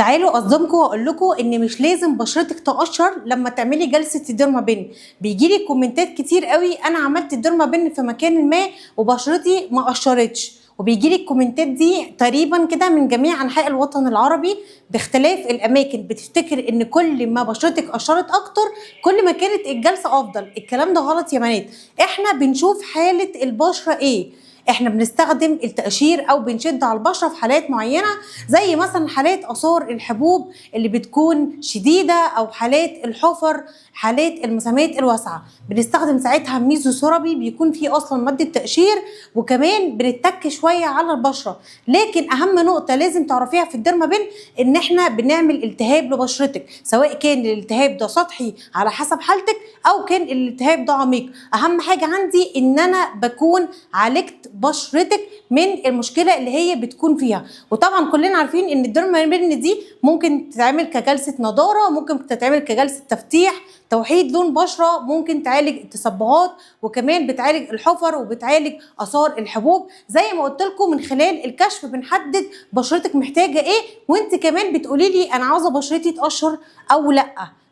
تعالوا اصدمكم واقول لكم ان مش لازم بشرتك تقشر لما تعملي جلسه الديرما بن. بيجيلي كومنتات كتير قوي: انا عملت الديرما بن في مكان ما وبشرتي ما قشرتش. وبيجيلي الكومنتات دي تقريبا كده من جميع انحاء الوطن العربي باختلاف الاماكن، بتفتكر ان كل ما بشرتك قشرت اكتر كل ما كانت الجلسه افضل. الكلام ده غلط يا بنات. احنا بنشوف حاله البشره ايه، احنا بنستخدم التقشير او بنشد على البشره في حالات معينه، زي مثلا حالات اثار الحبوب اللي بتكون شديده، او حالات الحفر، حالات المسامات الواسعه. بنستخدم ساعتها ميزو ثيرابي بيكون فيه اصلا ماده تقشير، وكمان بنتك شويه على البشره. لكن اهم نقطه لازم تعرفيها في الديرما بن ان احنا بنعمل التهاب لبشرتك، سواء كان الالتهاب ده سطحي على حسب حالتك او كان الالتهاب ده عميق. اهم حاجه عندي ان انا بكون عالجت بشرتك من المشكله اللي هي بتكون فيها. وطبعا كلنا عارفين ان الديرما بن دي ممكن تتعمل كجلسه نضاره، ممكن تتعمل كجلسه تفتيح توحيد لون بشره، ممكن تعالج التصبغات، وكمان بتعالج الحفر وبتعالج اثار الحبوب. زي ما قلت لكم من خلال الكشف بنحدد بشرتك محتاجه ايه، وانت كمان بتقولي لي انا عاوزه بشرتي تقشر او لا.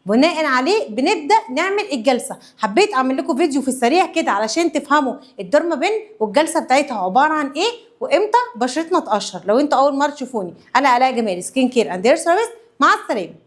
بناء عليه بنبدا نعمل الجلسه. حبيت اعمل لكم فيديو في السريع كده علشان تفهموا الديرما بن والجلسه بتاعتها عباره عن ايه، وامتى بشرتنا تقشر. لو انتوا اول مره تشوفوني، انا الاء جمال، سكين كير اند هير سيرفيس. مع السلامه.